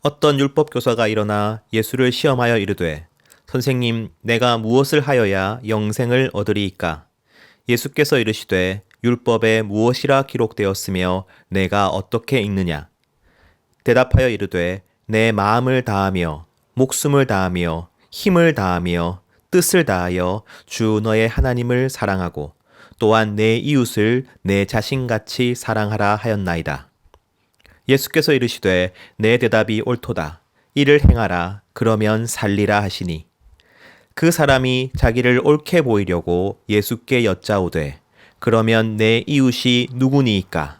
어떤 율법 교사가 일어나 예수를 시험하여 이르되 선생님 내가 무엇을 하여야 영생을 얻으리이까. 예수께서 이르시되 율법에 무엇이라 기록되었으며 내가 어떻게 읽느냐. 대답하여 이르되 내 마음을 다하며 목숨을 다하며 힘을 다하며 뜻을 다하여 주 너의 하나님을 사랑하고 또한 내 이웃을 내 자신같이 사랑하라 하였나이다. 예수께서 이르시되 내 대답이 옳도다. 이를 행하라. 그러면 살리라 하시니 그 사람이 자기를 옳게 보이려고 예수께 여짜오되 그러면 내 이웃이 누구니이까?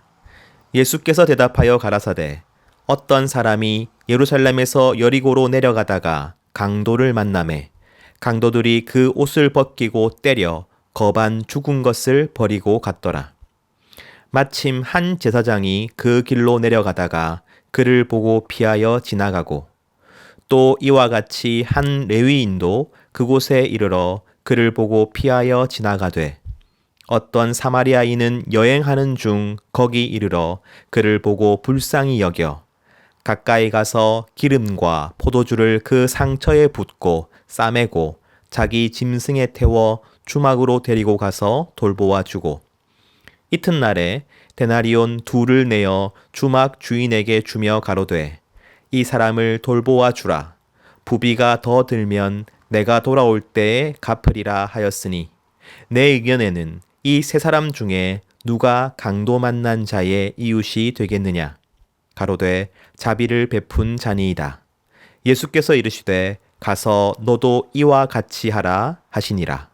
예수께서 대답하여 가라사대 어떤 사람이 예루살렘에서 여리고로 내려가다가 강도를 만나매 강도들이 그 옷을 벗기고 때려 거반 죽은 것을 버리고 갔더라. 마침 한 제사장이 그 길로 내려가다가 그를 보고 피하여 지나가고 또 이와 같이 한 레위인도 그곳에 이르러 그를 보고 피하여 지나가되 어떤 사마리아인은 여행하는 중 거기 이르러 그를 보고 불쌍히 여겨 가까이 가서 기름과 포도주를 그 상처에 붓고 싸매고 자기 짐승에 태워 주막으로 데리고 가서 돌보아 주고 이튿날에 데나리온 둘을 내어 주막 주인에게 주며 가로되 이 사람을 돌보아 주라. 부비가 더 들면 내가 돌아올 때에 갚으리라 하였으니 내 의견에는 이 세 사람 중에 누가 강도 만난 자의 이웃이 되겠느냐. 가로되 자비를 베푼 자니이다. 예수께서 이르시되 가서 너도 이와 같이 하라 하시니라.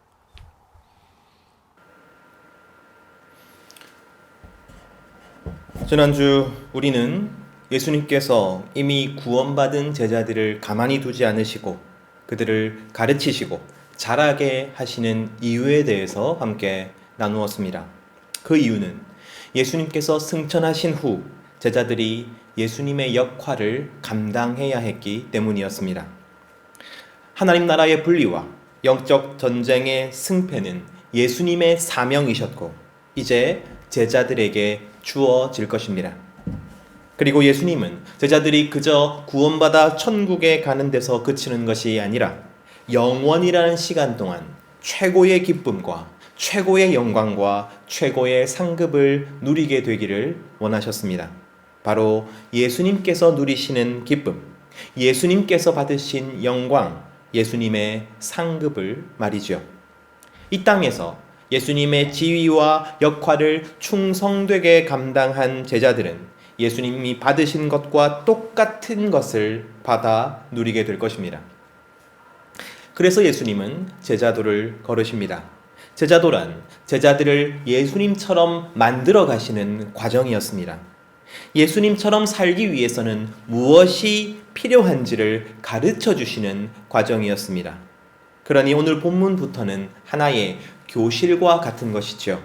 지난주 우리는 예수님께서 이미 구원받은 제자들을 가만히 두지 않으시고 그들을 가르치시고 자라게 하시는 이유에 대해서 함께 나누었습니다. 그 이유는 예수님께서 승천하신 후 제자들이 예수님의 역할을 감당해야 했기 때문이었습니다. 하나님 나라의 분리와 영적 전쟁의 승패는 예수님의 사명이셨고 이제 제자들에게 주어질 것입니다. 그리고 예수님은 제자들이 그저 구원받아 천국에 가는 데서 그치는 것이 아니라 영원이라는 시간 동안 최고의 기쁨과 최고의 영광과 최고의 상급을 누리게 되기를 원하셨습니다. 바로 예수님께서 누리시는 기쁨, 예수님께서 받으신 영광, 예수님의 상급을 말이죠. 이 땅에서 예수님의 지위와 역할을 충성되게 감당한 제자들은 예수님이 받으신 것과 똑같은 것을 받아 누리게 될 것입니다. 그래서 예수님은 제자도를 걸으십니다. 제자도란 제자들을 예수님처럼 만들어 가시는 과정이었습니다. 예수님처럼 살기 위해서는 무엇이 필요한지를 가르쳐 주시는 과정이었습니다. 그러니 오늘 본문부터는 하나의 교실과 같은 것이죠.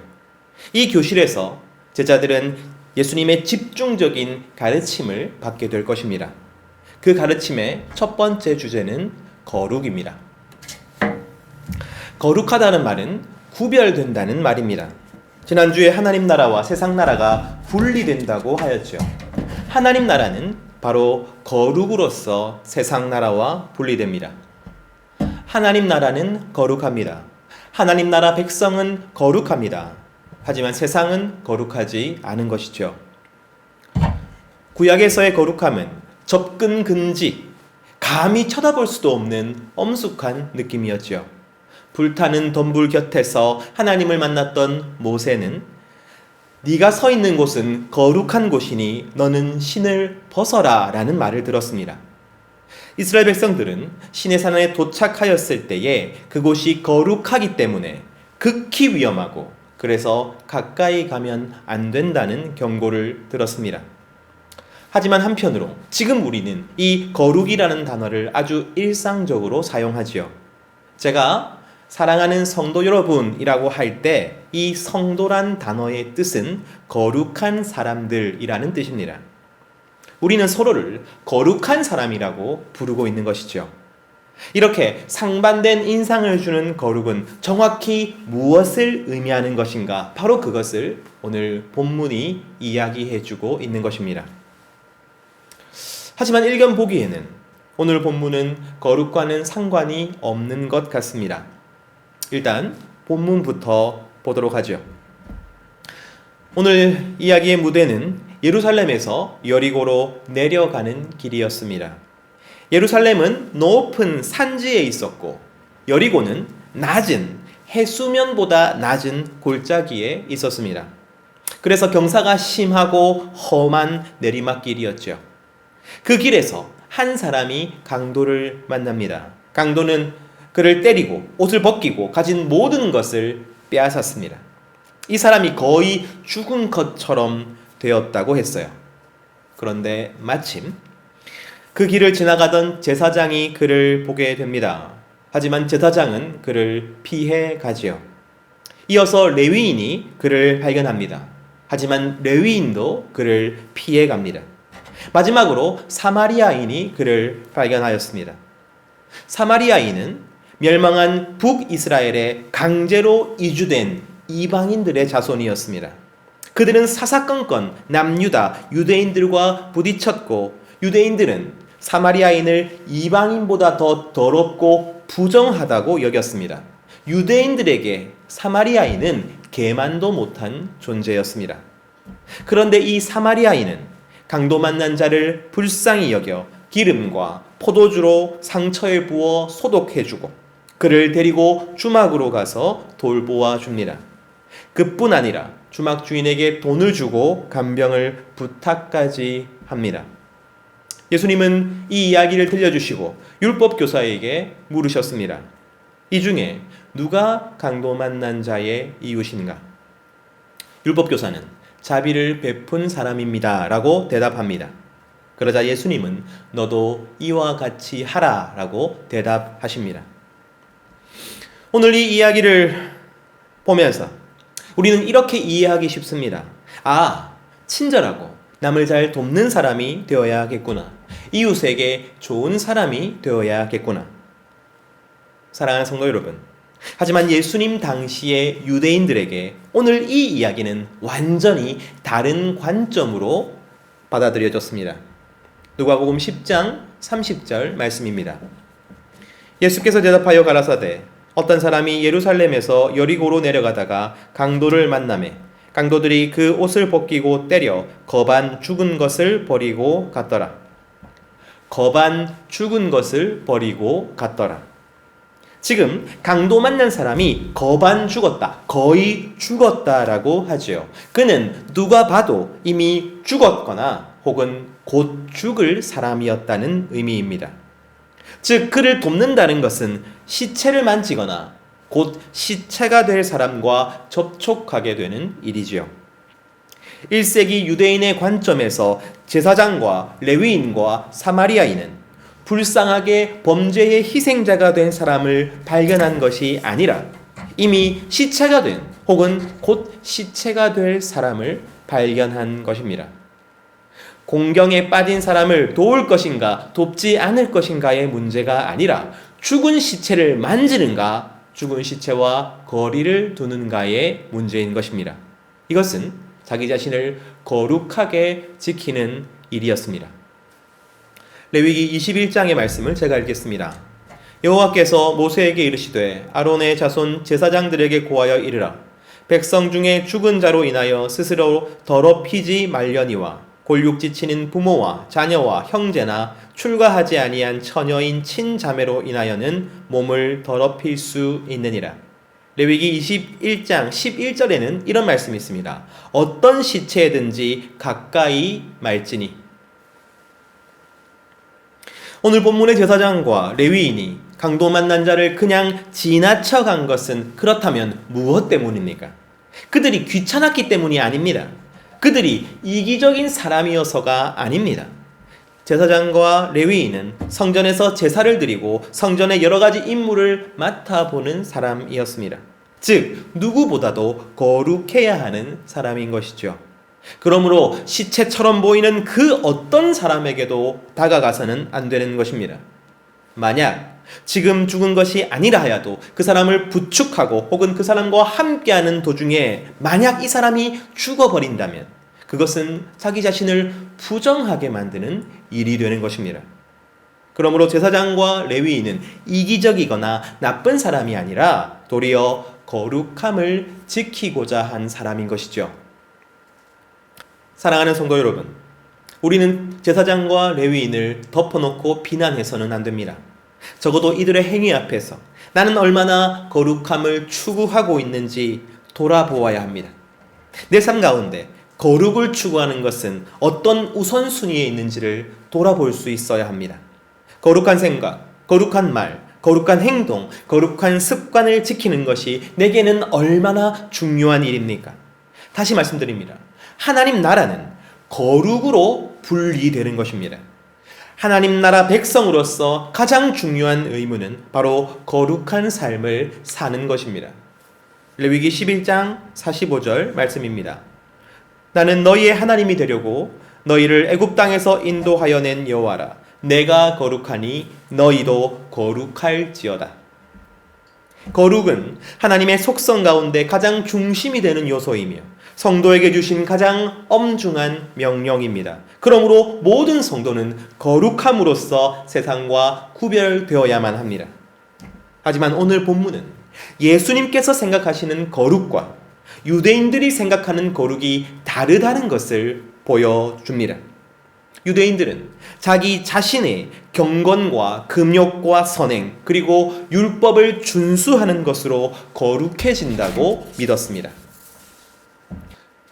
이 교실에서 제자들은 예수님의 집중적인 가르침을 받게 될 것입니다. 그 가르침의 첫 번째 주제는 거룩입니다. 거룩하다는 말은 구별된다는 말입니다. 지난주에 하나님 나라와 세상 나라가 분리된다고 하였죠. 하나님 나라는 바로 거룩으로서 세상 나라와 분리됩니다. 하나님 나라는 거룩합니다. 하나님 나라 백성은 거룩합니다. 하지만 세상은 거룩하지 않은 것이죠. 구약에서의 거룩함은 접근 금지, 감히 쳐다볼 수도 없는 엄숙한 느낌이었죠. 불타는 덤불 곁에서 하나님을 만났던 모세는 네가 서 있는 곳은 거룩한 곳이니 너는 신을 벗어라 라는 말을 들었습니다. 이스라엘 백성들은 시내산에 도착하였을 때에 그곳이 거룩하기 때문에 극히 위험하고 그래서 가까이 가면 안 된다는 경고를 들었습니다. 하지만 한편으로 지금 우리는 이 거룩이라는 단어를 아주 일상적으로 사용하지요. 제가 사랑하는 성도 여러분이라고 할 때 이 성도란 단어의 뜻은 거룩한 사람들이라는 뜻입니다. 우리는 서로를 거룩한 사람이라고 부르고 있는 것이죠. 이렇게 상반된 인상을 주는 거룩은 정확히 무엇을 의미하는 것인가? 바로 그것을 오늘 본문이 이야기해주고 있는 것입니다. 하지만 일견 보기에는 오늘 본문은 거룩과는 상관이 없는 것 같습니다. 일단 본문부터 보도록 하죠. 오늘 이야기의 무대는 예루살렘에서 여리고로 내려가는 길이었습니다. 예루살렘은 높은 산지에 있었고 여리고는 낮은 해수면보다 낮은 골짜기에 있었습니다. 그래서 경사가 심하고 험한 내리막길이었죠. 그 길에서 한 사람이 강도를 만납니다. 강도는 그를 때리고 옷을 벗기고 가진 모든 것을 빼앗았습니다. 이 사람이 거의 죽은 것처럼 되었다고 했어요. 그런데 마침 그 길을 지나가던 제사장이 그를 보게 됩니다. 하지만 제사장은 그를 피해 가지요. 이어서 레위인이 그를 발견합니다. 하지만 레위인도 그를 피해 갑니다. 마지막으로 사마리아인이 그를 발견하였습니다. 사마리아인은 멸망한 북이스라엘에 강제로 이주된 이방인들의 자손이었습니다. 그들은 사사건건 남유다 유대인들과 부딪혔고 유대인들은 사마리아인을 이방인보다 더 더럽고 부정하다고 여겼습니다. 유대인들에게 사마리아인은 개만도 못한 존재였습니다. 그런데 이 사마리아인은 강도 만난 자를 불쌍히 여겨 기름과 포도주로 상처에 부어 소독해주고 그를 데리고 주막으로 가서 돌보아 줍니다. 그뿐 아니라 주막 주인에게 돈을 주고 간병을 부탁까지 합니다. 예수님은 이 이야기를 들려주시고 율법 교사에게 물으셨습니다. 이 중에 누가 강도 만난 자의 이웃인가? 율법 교사는 자비를 베푼 사람입니다 라고 대답합니다. 그러자 예수님은 너도 이와 같이 하라 라고 대답하십니다. 오늘 이 이야기를 보면서 우리는 이렇게 이해하기 쉽습니다. 친절하고 남을 잘 돕는 사람이 되어야겠구나. 이웃에게 좋은 사람이 되어야겠구나. 사랑하는 성도 여러분, 하지만 예수님 당시의 유대인들에게 오늘 이 이야기는 완전히 다른 관점으로 받아들여졌습니다. 누가복음 10장 30절 말씀입니다. 예수께서 대답하여 가라사대 어떤 사람이 예루살렘에서 여리고로 내려가다가 강도를 만나매 강도들이 그 옷을 벗기고 때려 거반 죽은 것을 버리고 갔더라. 거반 죽은 것을 버리고 갔더라. 지금 강도 만난 사람이 거반 죽었다, 거의 죽었다라고 하지요. 그는 누가 봐도 이미 죽었거나 혹은 곧 죽을 사람이었다는 의미입니다. 즉 그를 돕는다는 것은 시체를 만지거나 곧 시체가 될 사람과 접촉하게 되는 일이지요. 1세기 유대인의 관점에서 제사장과 레위인과 사마리아인은 불쌍하게 범죄의 희생자가 된 사람을 발견한 것이 아니라 이미 시체가 된 혹은 곧 시체가 될 사람을 발견한 것입니다. 공경에 빠진 사람을 도울 것인가 돕지 않을 것인가의 문제가 아니라 죽은 시체를 만지는가 죽은 시체와 거리를 두는가의 문제인 것입니다. 이것은 자기 자신을 거룩하게 지키는 일이었습니다. 레위기 21장의 말씀을 제가 읽겠습니다. 여호와께서 모세에게 이르시되 아론의 자손 제사장들에게 고하여 이르라. 백성 중에 죽은 자로 인하여 스스로 더럽히지 말려니와 골육지치는 부모와 자녀와 형제나 출가하지 아니한 처녀인 친자매로 인하여는 몸을 더럽힐 수 있느니라. 레위기 21장 11절에는 이런 말씀이 있습니다. 어떤 시체든지 가까이 말지니. 오늘 본문의 제사장과 레위인이 강도 만난 자를 그냥 지나쳐 간 것은 그렇다면 무엇 때문입니까? 그들이 귀찮았기 때문이 아닙니다. 그들이 이기적인 사람이어서가 아닙니다. 제사장과 레위인은 성전에서 제사를 드리고 성전의 여러 가지 임무를 맡아보는 사람이었습니다. 즉 누구보다도 거룩해야 하는 사람인 것이죠. 그러므로 시체처럼 보이는 그 어떤 사람에게도 다가가서는 안 되는 것입니다. 만약 지금 죽은 것이 아니라 하여도 그 사람을 부축하고 혹은 그 사람과 함께하는 도중에 만약 이 사람이 죽어버린다면 그것은 자기 자신을 부정하게 만드는 일이 되는 것입니다. 그러므로 제사장과 레위인은 이기적이거나 나쁜 사람이 아니라 도리어 거룩함을 지키고자 한 사람인 것이죠. 사랑하는 성도 여러분, 우리는 제사장과 레위인을 덮어놓고 비난해서는 안 됩니다. 적어도 이들의 행위 앞에서 나는 얼마나 거룩함을 추구하고 있는지 돌아보아야 합니다. 내 삶 가운데 거룩을 추구하는 것은 어떤 우선순위에 있는지를 돌아볼 수 있어야 합니다. 거룩한 생각, 거룩한 말, 거룩한 행동, 거룩한 습관을 지키는 것이 내게는 얼마나 중요한 일입니까? 다시 말씀드립니다. 하나님 나라는 거룩으로 분리되는 것입니다. 하나님 나라 백성으로서 가장 중요한 의무는 바로 거룩한 삶을 사는 것입니다. 레위기 11장 45절 말씀입니다. 나는 너희의 하나님이 되려고 너희를 애굽 땅에서 인도하여 낸 여호와라. 내가 거룩하니 너희도 거룩할지어다. 거룩은 하나님의 속성 가운데 가장 중심이 되는 요소이며 성도에게 주신 가장 엄중한 명령입니다. 그러므로 모든 성도는 거룩함으로써 세상과 구별되어야만 합니다. 하지만 오늘 본문은 예수님께서 생각하시는 거룩과 유대인들이 생각하는 거룩이 다르다는 것을 보여줍니다. 유대인들은 자기 자신의 경건과 금욕과 선행 그리고 율법을 준수하는 것으로 거룩해진다고 믿었습니다.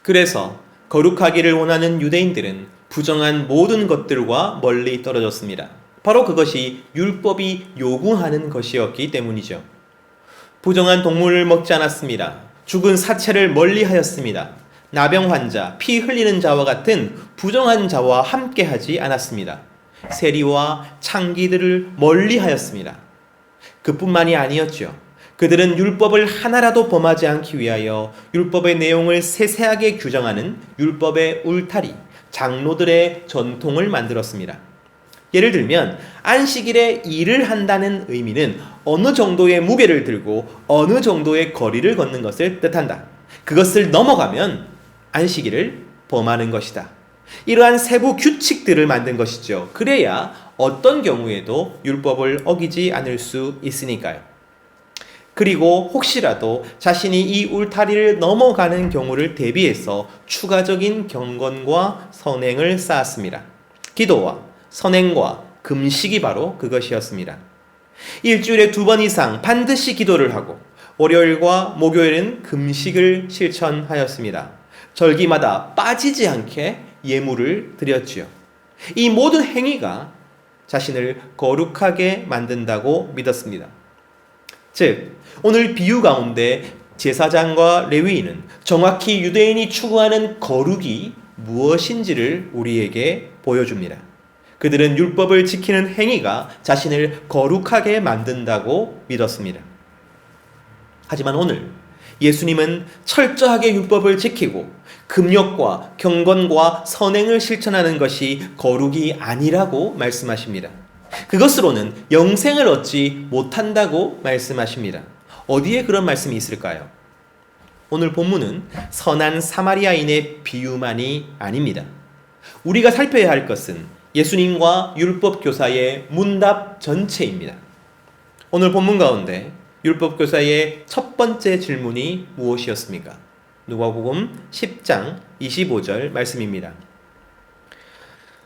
그래서 거룩하기를 원하는 유대인들은 부정한 모든 것들과 멀리 떨어졌습니다. 바로 그것이 율법이 요구하는 것이었기 때문이죠. 부정한 동물을 먹지 않았습니다. 죽은 사체를 멀리하였습니다. 나병 환자, 피 흘리는 자와 같은 부정한 자와 함께하지 않았습니다. 세리와 창기들을 멀리하였습니다. 그뿐만이 아니었죠. 그들은 율법을 하나라도 범하지 않기 위하여 율법의 내용을 세세하게 규정하는 율법의 울타리, 장로들의 전통을 만들었습니다. 예를 들면 안식일에 일을 한다는 의미는 어느 정도의 무게를 들고 어느 정도의 거리를 걷는 것을 뜻한다. 그것을 넘어가면 안식일을 범하는 것이다. 이러한 세부 규칙들을 만든 것이죠. 그래야 어떤 경우에도 율법을 어기지 않을 수 있으니까요. 그리고 혹시라도 자신이 이 울타리를 넘어가는 경우를 대비해서 추가적인 경건과 선행을 쌓았습니다. 기도와 선행과 금식이 바로 그것이었습니다. 일주일에 2번 이상 반드시 기도를 하고 월요일과 목요일은 금식을 실천하였습니다. 절기마다 빠지지 않게 예물을 드렸지요. 이 모든 행위가 자신을 거룩하게 만든다고 믿었습니다. 즉, 오늘 비유 가운데 제사장과 레위인은 정확히 유대인이 추구하는 거룩이 무엇인지를 우리에게 보여줍니다. 그들은 율법을 지키는 행위가 자신을 거룩하게 만든다고 믿었습니다. 하지만 오늘 예수님은 철저하게 율법을 지키고 금욕과 경건과 선행을 실천하는 것이 거룩이 아니라고 말씀하십니다. 그것으로는 영생을 얻지 못한다고 말씀하십니다. 어디에 그런 말씀이 있을까요? 오늘 본문은 선한 사마리아인의 비유만이 아닙니다. 우리가 살펴야 할 것은 예수님과 율법 교사의 문답 전체입니다. 오늘 본문 가운데 율법 교사의 첫 번째 질문이 무엇이었습니까? 누가복음 10장 25절 말씀입니다.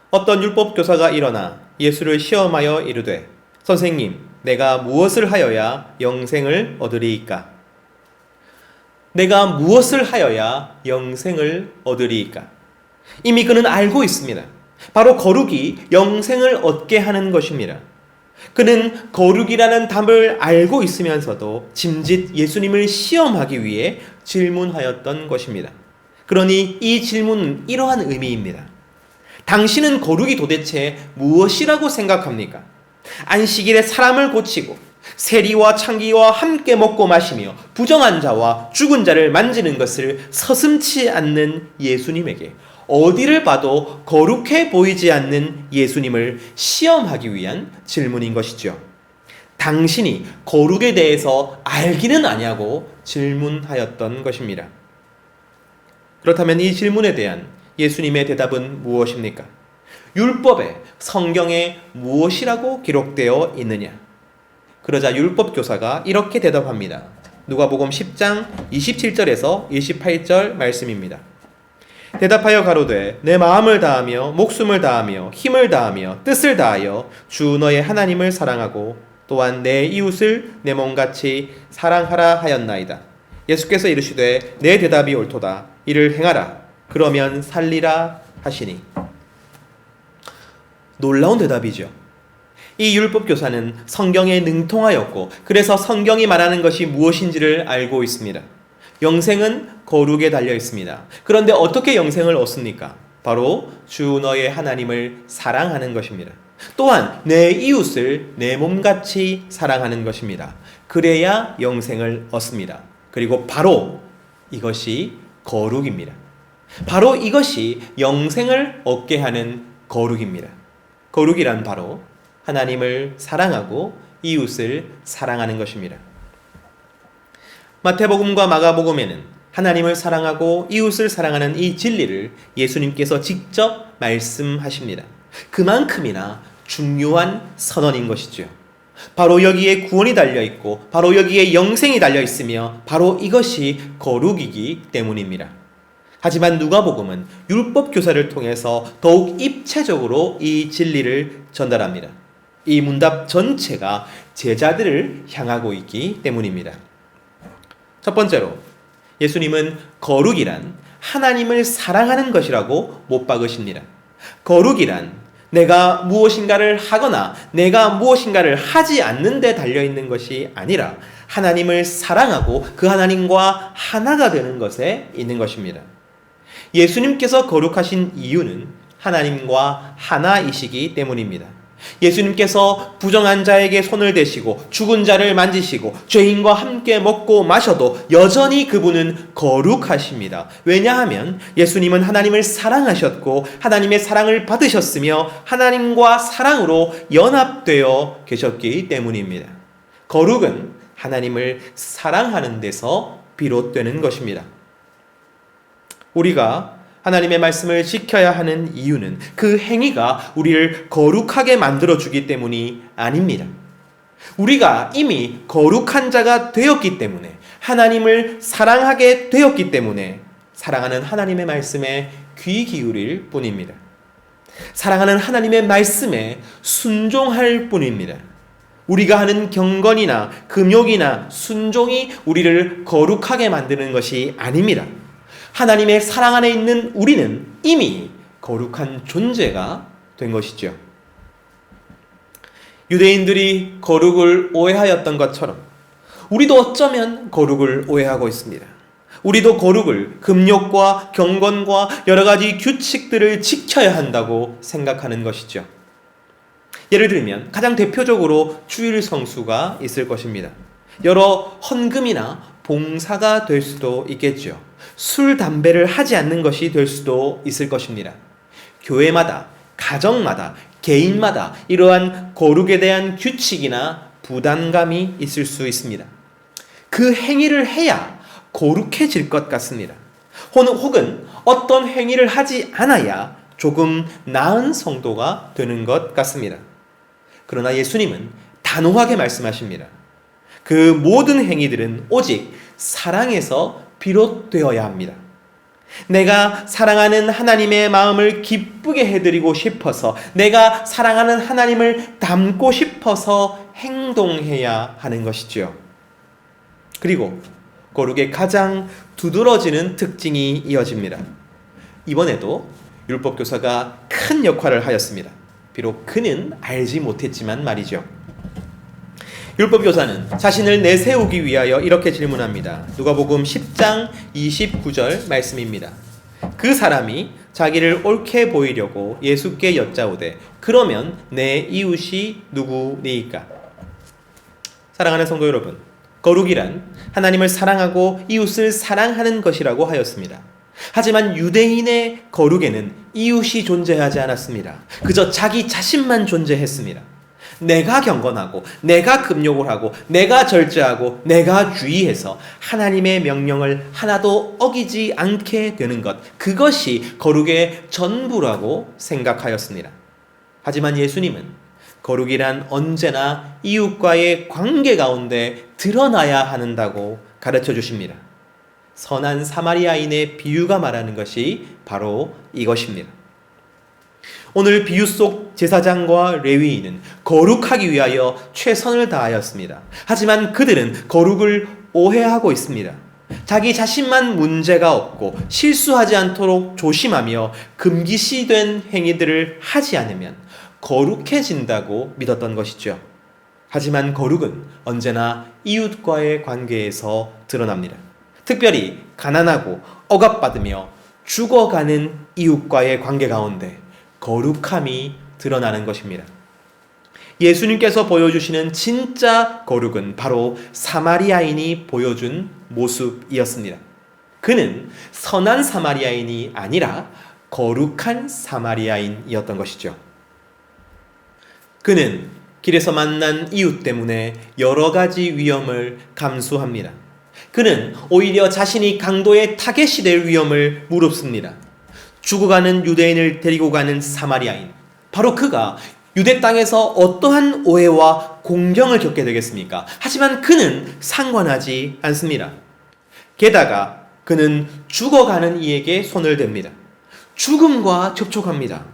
어떤 율법 교사가 일어나 예수를 시험하여 이르되 선생님, 내가 무엇을 하여야 영생을 얻으리이까? 내가 무엇을 하여야 영생을 얻으리이까? 이미 그는 알고 있습니다. 바로 거룩이 영생을 얻게 하는 것입니다. 그는 거룩이라는 답을 알고 있으면서도 짐짓 예수님을 시험하기 위해 질문하였던 것입니다. 그러니 이 질문은 이러한 의미입니다. 당신은 거룩이 도대체 무엇이라고 생각합니까? 안식일에 사람을 고치고 세리와 창기와 함께 먹고 마시며 부정한 자와 죽은 자를 만지는 것을 서슴지 않는 예수님에게 어디를 봐도 거룩해 보이지 않는 예수님을 시험하기 위한 질문인 것이죠. 당신이 거룩에 대해서 알기는 아냐고 질문하였던 것입니다. 그렇다면 이 질문에 대한 예수님의 대답은 무엇입니까? 율법에, 성경에 무엇이라고 기록되어 있느냐? 그러자 율법 교사가 이렇게 대답합니다. 누가복음 10장 27절에서 28절 말씀입니다. 대답하여 가로되 내 마음을 다하며 목숨을 다하며 힘을 다하며 뜻을 다하여 주 너의 하나님을 사랑하고 또한 내 이웃을 내 몸같이 사랑하라 하였나이다. 예수께서 이르시되 내 대답이 옳도다. 이를 행하라. 그러면 살리라 하시니. 놀라운 대답이죠. 이 율법 교사는 성경에 능통하였고 그래서 성경이 말하는 것이 무엇인지를 알고 있습니다. 영생은 거룩에 달려 있습니다. 그런데 어떻게 영생을 얻습니까? 바로 주 너의 하나님을 사랑하는 것입니다. 또한 내 이웃을 내 몸같이 사랑하는 것입니다. 그래야 영생을 얻습니다. 그리고 바로 이것이 거룩입니다. 바로 이것이 영생을 얻게 하는 거룩입니다. 거룩이란 바로 하나님을 사랑하고 이웃을 사랑하는 것입니다. 마태복음과 마가복음에는 하나님을 사랑하고 이웃을 사랑하는 이 진리를 예수님께서 직접 말씀하십니다. 그만큼이나 중요한 선언인 것이죠. 바로 여기에 구원이 달려있고 바로 여기에 영생이 달려있으며 바로 이것이 거룩이기 때문입니다. 하지만 누가복음은 율법 교사를 통해서 더욱 입체적으로 이 진리를 전달합니다. 이 문답 전체가 제자들을 향하고 있기 때문입니다. 첫 번째로 예수님은 거룩이란 하나님을 사랑하는 것이라고 못 박으십니다. 거룩이란 내가 무엇인가를 하거나 내가 무엇인가를 하지 않는 데 달려있는 것이 아니라 하나님을 사랑하고 그 하나님과 하나가 되는 것에 있는 것입니다. 예수님께서 거룩하신 이유는 하나님과 하나이시기 때문입니다. 예수님께서 부정한 자에게 손을 대시고 죽은 자를 만지시고 죄인과 함께 먹고 마셔도 여전히 그분은 거룩하십니다. 왜냐하면 예수님은 하나님을 사랑하셨고 하나님의 사랑을 받으셨으며 하나님과 사랑으로 연합되어 계셨기 때문입니다. 거룩은 하나님을 사랑하는 데서 비롯되는 것입니다. 우리가 하나님의 말씀을 지켜야 하는 이유는 그 행위가 우리를 거룩하게 만들어주기 때문이 아닙니다. 우리가 이미 거룩한 자가 되었기 때문에 하나님을 사랑하게 되었기 때문에 사랑하는 하나님의 말씀에 귀 기울일 뿐입니다. 사랑하는 하나님의 말씀에 순종할 뿐입니다. 우리가 하는 경건이나 금욕이나 순종이 우리를 거룩하게 만드는 것이 아닙니다. 하나님의 사랑 안에 있는 우리는 이미 거룩한 존재가 된 것이죠. 유대인들이 거룩을 오해하였던 것처럼 우리도 어쩌면 거룩을 오해하고 있습니다. 우리도 거룩을 금욕과 경건과 여러 가지 규칙들을 지켜야 한다고 생각하는 것이죠. 예를 들면 가장 대표적으로 주일 성수가 있을 것입니다. 여러 헌금이나 봉사가 될 수도 있겠죠. 술, 담배를 하지 않는 것이 될 수도 있을 것입니다. 교회마다, 가정마다, 개인마다 이러한 거룩에 대한 규칙이나 부담감이 있을 수 있습니다. 그 행위를 해야 거룩해질 것 같습니다. 혹은 어떤 행위를 하지 않아야 조금 나은 성도가 되는 것 같습니다. 그러나 예수님은 단호하게 말씀하십니다. 그 모든 행위들은 오직 사랑에서 비롯되어야 합니다. 내가 사랑하는 하나님의 마음을 기쁘게 해드리고 싶어서, 내가 사랑하는 하나님을 닮고 싶어서 행동해야 하는 것이지요. 그리고 거룩의 가장 두드러지는 특징이 이어집니다. 이번에도 율법교사가 큰 역할을 하였습니다. 비록 그는 알지 못했지만 말이죠. 율법교사는 자신을 내세우기 위하여 이렇게 질문합니다. 누가복음 10장 29절 말씀입니다. 그 사람이 자기를 옳게 보이려고 예수께 여짜오되 그러면 내 이웃이 누구니이까? 사랑하는 성도 여러분, 거룩이란 하나님을 사랑하고 이웃을 사랑하는 것이라고 하였습니다. 하지만 유대인의 거룩에는 이웃이 존재하지 않았습니다. 그저 자기 자신만 존재했습니다. 내가 경건하고 내가 금욕을 하고 내가 절제하고 내가 주의해서 하나님의 명령을 하나도 어기지 않게 되는 것, 그것이 거룩의 전부라고 생각하였습니다. 하지만 예수님은 거룩이란 언제나 이웃과의 관계 가운데 드러나야 한다고 가르쳐 주십니다. 선한 사마리아인의 비유가 말하는 것이 바로 이것입니다. 오늘 비유 속 제사장과 레위인은 거룩하기 위하여 최선을 다하였습니다. 하지만 그들은 거룩을 오해하고 있습니다. 자기 자신만 문제가 없고 실수하지 않도록 조심하며 금기시된 행위들을 하지 않으면 거룩해진다고 믿었던 것이죠. 하지만 거룩은 언제나 이웃과의 관계에서 드러납니다. 특별히 가난하고 억압받으며 죽어가는 이웃과의 관계 가운데 거룩함이 드러나는 것입니다. 예수님께서 보여주시는 진짜 거룩은 바로 사마리아인이 보여준 모습이었습니다. 그는 선한 사마리아인이 아니라 거룩한 사마리아인이었던 것이죠. 그는 길에서 만난 이웃 때문에 여러 가지 위험을 감수합니다. 그는 오히려 자신이 강도의 타겟이 될 위험을 무릅씁니다. 죽어가는 유대인을 데리고 가는 사마리아인, 바로 그가 유대 땅에서 어떠한 오해와 공경을 겪게 되겠습니까? 하지만 그는 상관하지 않습니다. 게다가 그는 죽어가는 이에게 손을 댑니다. 죽음과 접촉합니다.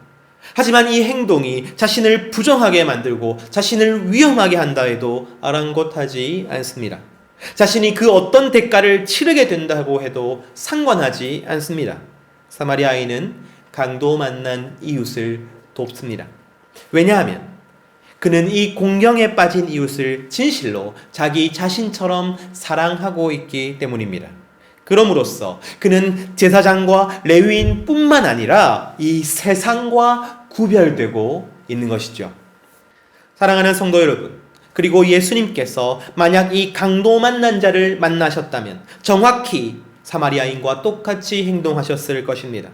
하지만 이 행동이 자신을 부정하게 만들고 자신을 위험하게 한다 해도 아랑곳하지 않습니다. 자신이 그 어떤 대가를 치르게 된다고 해도 상관하지 않습니다. 사마리아인은 강도 만난 이웃을 돕습니다. 왜냐하면 그는 이 공경에 빠진 이웃을 진실로 자기 자신처럼 사랑하고 있기 때문입니다. 그럼으로써 그는 제사장과 레위인뿐만 아니라 이 세상과 구별되고 있는 것이죠. 사랑하는 성도 여러분, 그리고 예수님께서 만약 이 강도 만난 자를 만나셨다면 정확히 사마리아인과 똑같이 행동하셨을 것입니다.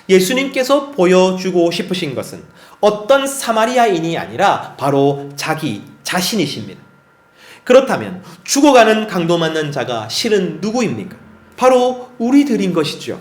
예수님께서 보여주고 싶으신 것은 어떤 사마리아인이 아니라 바로 자기 자신이십니다. 그렇다면 죽어가는 강도 만난 자가 실은 누구입니까? 바로 우리들인 것이죠.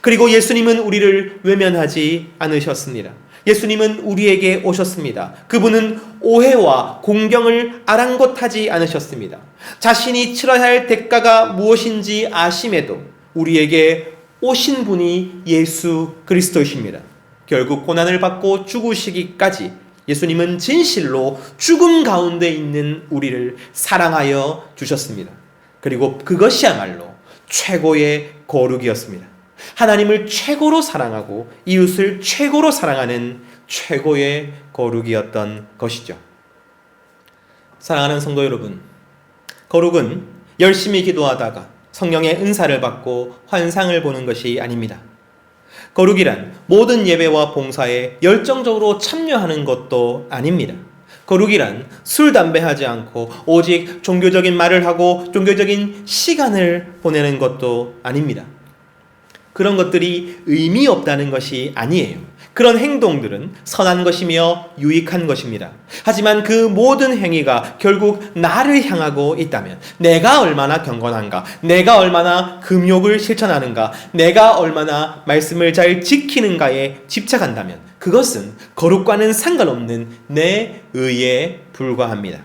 그리고 예수님은 우리를 외면하지 않으셨습니다. 예수님은 우리에게 오셨습니다. 그분은 오해와 공경을 아랑곳하지 않으셨습니다. 자신이 치러야 할 대가가 무엇인지 아심에도 우리에게 오신 분이 예수 그리스도이십니다. 결국 고난을 받고 죽으시기까지 예수님은 진실로 죽음 가운데 있는 우리를 사랑하여 주셨습니다. 그리고 그것이야말로 최고의 거룩이었습니다. 하나님을 최고로 사랑하고 이웃을 최고로 사랑하는 최고의 거룩이었던 것이죠. 사랑하는 성도 여러분, 거룩은 열심히 기도하다가 성령의 은사를 받고 환상을 보는 것이 아닙니다. 거룩이란 모든 예배와 봉사에 열정적으로 참여하는 것도 아닙니다. 거룩이란 술, 담배 하지 않고 오직 종교적인 말을 하고 종교적인 시간을 보내는 것도 아닙니다. 그런 것들이 의미 없다는 것이 아니에요. 그런 행동들은 선한 것이며 유익한 것입니다. 하지만 그 모든 행위가 결국 나를 향하고 있다면, 내가 얼마나 경건한가, 내가 얼마나 금욕을 실천하는가, 내가 얼마나 말씀을 잘 지키는가에 집착한다면 그것은 거룩과는 상관없는 내 의에 불과합니다.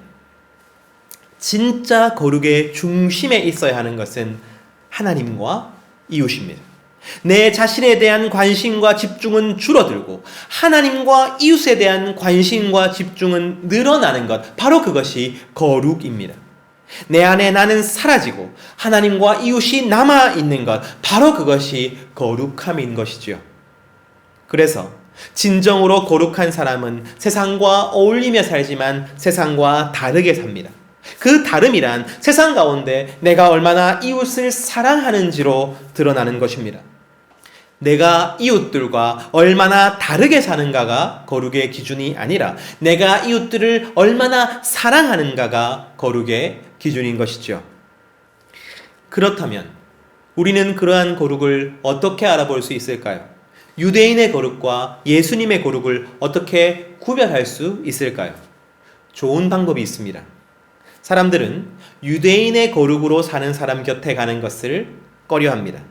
진짜 거룩의 중심에 있어야 하는 것은 하나님과 이웃입니다. 내 자신에 대한 관심과 집중은 줄어들고 하나님과 이웃에 대한 관심과 집중은 늘어나는 것, 바로 그것이 거룩입니다. 내 안에 나는 사라지고 하나님과 이웃이 남아있는 것, 바로 그것이 거룩함인 것이지요. 그래서 진정으로 거룩한 사람은 세상과 어울리며 살지만 세상과 다르게 삽니다. 그 다름이란 세상 가운데 내가 얼마나 이웃을 사랑하는지로 드러나는 것입니다. 내가 이웃들과 얼마나 다르게 사는가가 거룩의 기준이 아니라 내가 이웃들을 얼마나 사랑하는가가 거룩의 기준인 것이죠. 그렇다면 우리는 그러한 거룩을 어떻게 알아볼 수 있을까요? 유대인의 거룩과 예수님의 거룩을 어떻게 구별할 수 있을까요? 좋은 방법이 있습니다. 사람들은 유대인의 거룩으로 사는 사람 곁에 가는 것을 꺼려합니다.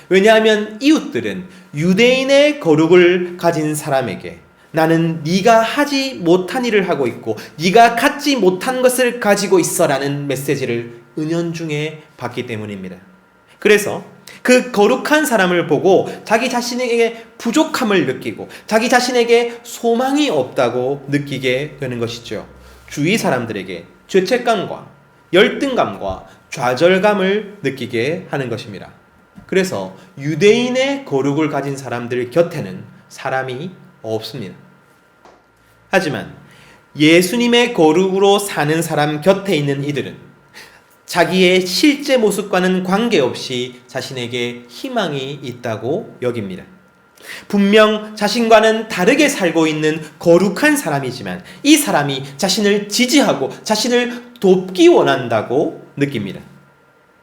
왜냐하면 이웃들은 유대인의 거룩을 가진 사람에게 나는 네가 하지 못한 일을 하고 있고 네가 갖지 못한 것을 가지고 있어라는 메시지를 은연중에 받기 때문입니다. 그래서 그 거룩한 사람을 보고 자기 자신에게 부족함을 느끼고 자기 자신에게 소망이 없다고 느끼게 되는 것이죠. 주위 사람들에게 죄책감과 열등감과 좌절감을 느끼게 하는 것입니다. 그래서 유대인의 거룩을 가진 사람들 곁에는 사람이 없습니다. 하지만 예수님의 거룩으로 사는 사람 곁에 있는 이들은 자기의 실제 모습과는 관계없이 자신에게 희망이 있다고 여깁니다. 분명 자신과는 다르게 살고 있는 거룩한 사람이지만 이 사람이 자신을 지지하고 자신을 돕기 원한다고 느낍니다.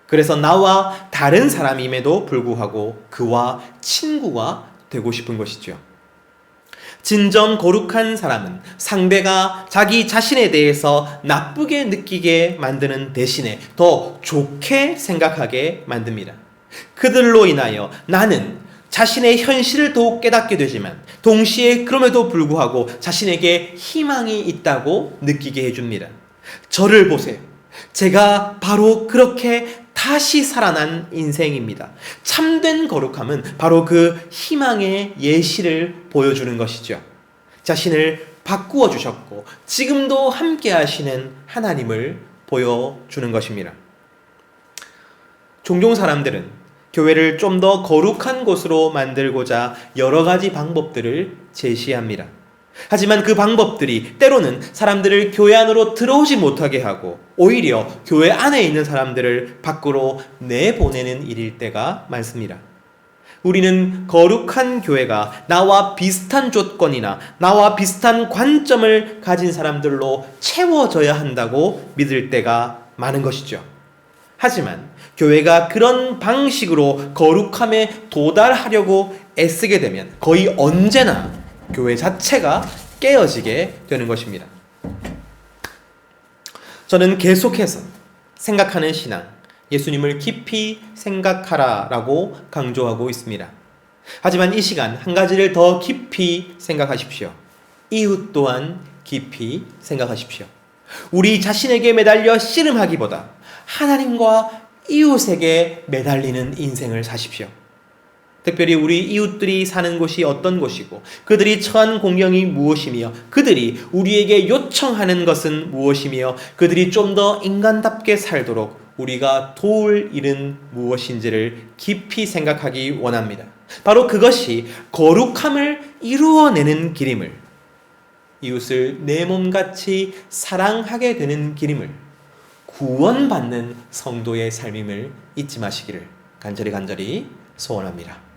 그래서 나와 다른 사람임에도 불구하고 그와 친구가 되고 싶은 것이죠. 진정 거룩한 사람은 상대가 자기 자신에 대해서 나쁘게 느끼게 만드는 대신에 더 좋게 생각하게 만듭니다. 그들로 인하여 나는 자신의 현실을 더욱 깨닫게 되지만 동시에 그럼에도 불구하고 자신에게 희망이 있다고 느끼게 해줍니다. 저를 보세요. 제가 바로 그렇게 다시 살아난 인생입니다. 참된 거룩함은 바로 그 희망의 예시를 보여주는 것이죠. 자신을 바꾸어 주셨고 지금도 함께 하시는 하나님을 보여주는 것입니다. 종종 사람들은 교회를 좀 더 거룩한 곳으로 만들고자 여러 가지 방법들을 제시합니다. 하지만 그 방법들이 때로는 사람들을 교회 안으로 들어오지 못하게 하고 오히려 교회 안에 있는 사람들을 밖으로 내보내는 일일 때가 많습니다. 우리는 거룩한 교회가 나와 비슷한 조건이나 나와 비슷한 관점을 가진 사람들로 채워져야 한다고 믿을 때가 많은 것이죠. 하지만 교회가 그런 방식으로 거룩함에 도달하려고 애쓰게 되면 거의 언제나 교회 자체가 깨어지게 되는 것입니다. 저는 계속해서 생각하는 신앙, 예수님을 깊이 생각하라라고 강조하고 있습니다. 하지만 이 시간 한 가지를 더 깊이 생각하십시오. 이웃 또한 깊이 생각하십시오. 우리 자신에게 매달려 씨름하기보다 하나님과 이웃에게 매달리는 인생을 사십시오. 특별히 우리 이웃들이 사는 곳이 어떤 곳이고 그들이 처한 공경이 무엇이며 그들이 우리에게 요청하는 것은 무엇이며 그들이 좀 더 인간답게 살도록 우리가 도울 일은 무엇인지를 깊이 생각하기 원합니다. 바로 그것이 거룩함을 이루어내는 길임을, 이웃을 내 몸같이 사랑하게 되는 길임을, 구원받는 성도의 삶임을 잊지 마시기를 간절히 소원합니다.